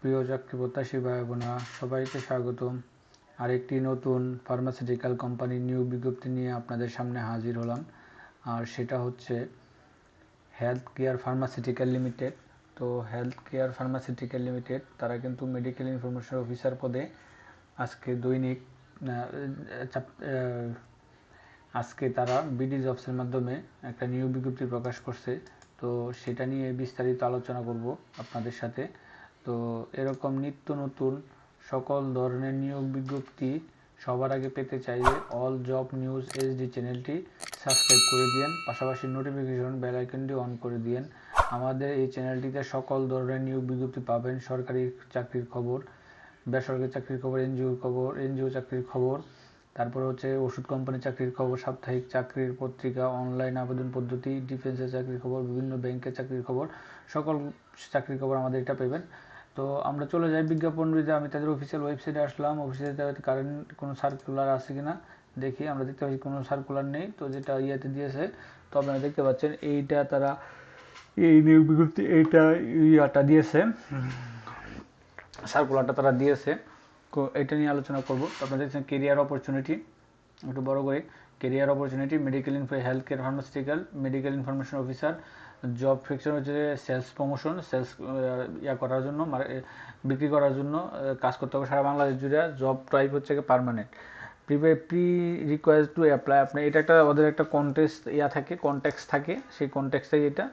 প্রিয় চাকরি প্রত্যাশী ভাই বোনেরা, সবাইকে স্বাগতম। আরেকটি নতুন ফার্মাসিউটিক্যাল কোম্পানির নিয়োগ বিজ্ঞপ্তি নিয়ে আপনাদের সামনে হাজির হলাম। আর সেটা হচ্ছে হেলথ কেয়ার ফার্মাসিউটিক্যাল লিমিটেড। তো হেলথ কেয়ার ফার্মাসিউটিক্যাল লিমিটেড তারা কিন্তু মেডিকেল ইনফরমেশন অফিসার পদে আজকে তারা বিডি জবসের মাধ্যমে একটা নিয়োগ বিজ্ঞপ্তি প্রকাশ করছে। তো সেটা নিয়ে বিস্তারিত আলোচনা করব আপনাদের সাথে। তো এরকম নিত্য নতুন সকল ধরনের নিয়োগ বিজ্ঞপ্তি সবার আগে পেতে চাইলে অল জব নিউজ এইচডি চ্যানেলটি সাবস্ক্রাইব করে দিন, পাশাপাশি নোটিফিকেশন বেল আইকনটি অন করে দিন। আমাদের এই চ্যানেলটিতে সকল ধরনের নিয়োগ বিজ্ঞপ্তি পাবেন। সরকারি চাকরির খবর, বেসরকারি চাকরির খবর, এনজিও চাকরির খবর, তারপর হচ্ছে ওষুধ কোম্পানি চাকরির খবর, সাপ্তাহিক চাকরির পত্রিকা, অনলাইন আবেদন পদ্ধতি, ডিফেন্সের চাকরির খবর, বিভিন্ন ব্যাংকের চাকরির খবর, সকল চাকরির খবর আমাদের এটা পাবেন। তো আমরা চলে যাই বিজ্ঞাপন দিতে। আমি তাদের অফিসিয়াল ওয়েবসাইটে আসলাম। অফিসিয়াল কারেন্ট কোনো সার্কুলার আছে কিনা দেখি। আমরা দেখতে পাচ্ছি কোনো সার্কুলার নেই। তো যেটা ইয়েতে দিয়েছে, তো আপনারা দেখতে পাচ্ছেন এইটা তারা এই নিয়োগ বিজ্ঞপ্তি ইয়াটা দিয়েছে, সার্কুলারটা তারা দিয়েছে। এটা নিয়ে আলোচনা করব। আপনারা দেখছেন কেরিয়ার অপরচুনিটি, একটু বড় করে career opportunity, health care pharmaceutical medical information officer. Job fixture হচ্ছে সেলস প্রমোশন, সেলস করার জন্য, বিক্রি করার জন্য কাজ করতে হবে সারা বাংলাদেশ জুড়ে। জব টাইপ হচ্ছে permanent. Pre request to apply, আপনার এটা একটা ওদের একটা কন্টেক্সট থাকে। সেই কন্টেক্সট থেকে এটা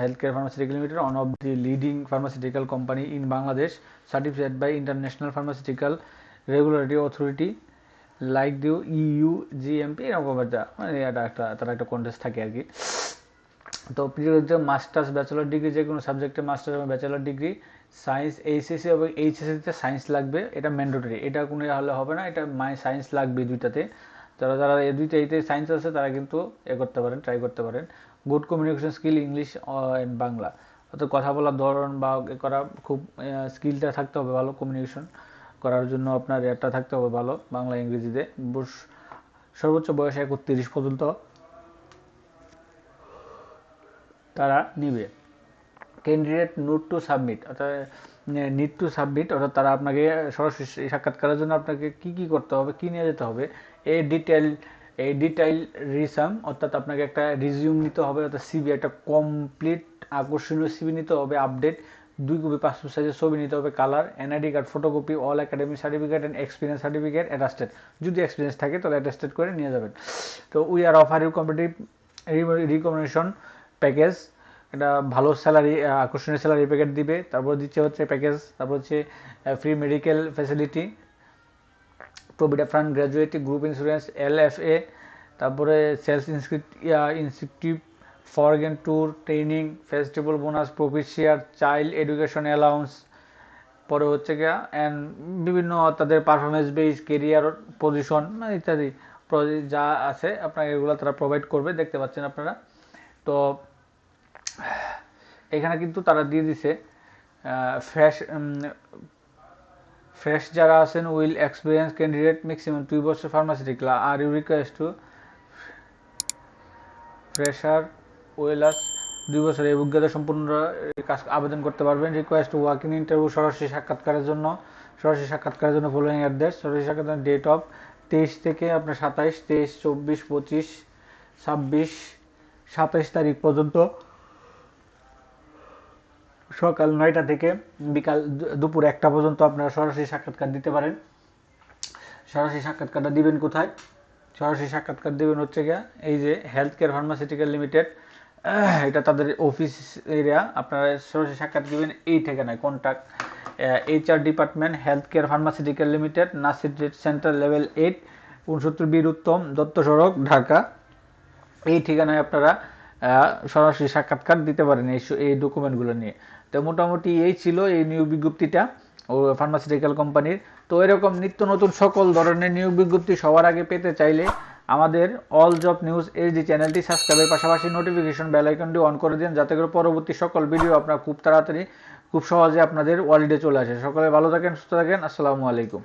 health care pharmaceutical limited, one of the leading pharmaceutical company in Bangladesh, certified by international pharmaceutical regulatory authority like the EU GMP, এরকম একটা তারা একটা কন্টেস্ট থাকে আর কি। তো মাস্টার্স ব্যাচেলর ডিগ্রি, যে কোনো সাবজেক্টে মাস্টার্স এবং ব্যাচেলর ডিগ্রি, সায়েন্স এইচএসসি এবং এইচএসসিতে সায়েন্স লাগবে, এটা ম্যান্ডেটরি, এটা কোনো হলে হবে না, এটা সায়েন্স লাগবে দুইটাতে। যারা এই দুইটাতে সায়েন্স আছে তারা কিন্তু করতে পারেন, ট্রাই করতে পারেন। Good communication skill, English and Bangla, অর্থাৎ কথা বলার ধরন বা করা খুব স্কিলটা থাকতে হবে ভালো, কমিউনিকেশন করার জন্য আপনার এটা থাকতে হবে ভালো, বাংলা ইংরেজিতে। সর্বোচ্চ বয়স 31 পর্যন্ত তারা নিবে। ক্যান্ডিডেট নিড টু সাবমিট অর্থাৎ তারা আপনাকে সরাসরি সাক্ষাৎকারের জন্য আপনাকে কি করতে হবে, কি নিয়ে যেতে হবে, এই ডিটেইল রিসাম, অর্থাৎ আপনাকে একটা রিজিউম নিতে হবে, অর্থাৎ সিভি, একটা কমপ্লিট আকর্ষণীয় সিভি নিতে হবে, আপডেট 2 কপি পাসপোর্ট সাইজের ছবি নিতে হবে, colour, NID card photocopy, all academic certificate and experience certificate attested, যদি এক্সপিরিয়েন্স থাকে তাহলে অ্যাটাস্টেড করে নিয়ে যাবেন। তো we are offer you competitive recommendation package, একটা ভালো স্যালারি, আকর্ষণীয় স্যালারি প্যাকেজ দিবে। তারপর দিচ্ছে হচ্ছে প্যাকেজ, তারপর হচ্ছে free medical facility, provident fund, gratuity, group insurance, LFA, তারপরে sales institute, foreign tour, training, festival bonus, profit share, child education allowance, পরে হচ্ছে গিয়া অ্যান্ড বিভিন্ন তাদের পারফরমেন্স বেস, কেরিয়ার পজিশন ইত্যাদি যা আছে আপনার এগুলো তারা প্রোভাইড করবে, দেখতে পাচ্ছেন আপনারা। তো এখানে কিন্তু তারা দিয়ে দিছে ফ্রেশ যারা আছেন, উইল এক্সপিরিয়েন্স ক্যান্ডিডেট ম্যাক্সিমাম 2 বছর ফার্মাসিউটিক্যাল, আর you request to fresher well as 2 বছরের অভিজ্ঞতা সম্পূর্ণ কাজ আবেদন করতে পারবেন। রিকোয়েস্ট টু ওয়ার্কিং ইন্টারভিউ, সরাসরি সাক্ষাৎকারের জন্য ফলোয়িং অ্যাড্রেস, সরাসরি সাক্ষাৎকার ডেট অফ 23 থেকে আপনার 27, 23, 24, 25, 26, 27 তারিখ পর্যন্ত সকাল 9টা থেকে বিকাল দুপুর 1টা পর্যন্ত আপনারা সরাসরি সাক্ষাৎকার দিতে পারেন। সরাসরি সাক্ষাৎকারটা দিবেন কোথায়? সরাসরি সাক্ষাৎকার দিবেন হচ্ছে গিয়া এই যে হেলথ কেয়ার ফার্মাসিউটিক্যাল লিমিটেড, এটা তাদের অফিস এরিয়া। আপনারা সরাসরি সাক্ষাৎ দিবেন এই ঠিকানায়, contact HR department, health care pharmaceutical limited, Nasir centre, level 8, 69 বীর উত্তম, দত্ত সড়ক, ঢাকা। এই ঠিকানায় আপনারা সরাসরি সাক্ষাৎকার দিতে পারেন এই ডকুমেন্টগুলো নিয়ে। তো মোটামুটি এই ছিল এই নিয়োগ বিজ্ঞপ্তিটা ও ফার্মাসিউটিক্যাল কোম্পানির। তো এরকম নিত্য নতুন সকল ধরনের নিয়োগ বিজ্ঞপ্তি সবার আগে পেতে চাইলে আমাদের অল জব নিউজ এইচডি চ্যানেলটি সাবস্ক্রাইবের পাশাপাশি নোটিফিকেশন বেল আইকনটি অন করে দিন, যাতে করে পরবর্তী সকল ভিডিও আপনার খুব তাড়াতাড়ি খুব সহজে আপনাদের ওয়ালেটে চলে আসে। সকলে ভালো থাকেন, সুস্থ থাকেন। আসসালামু আলাইকুম।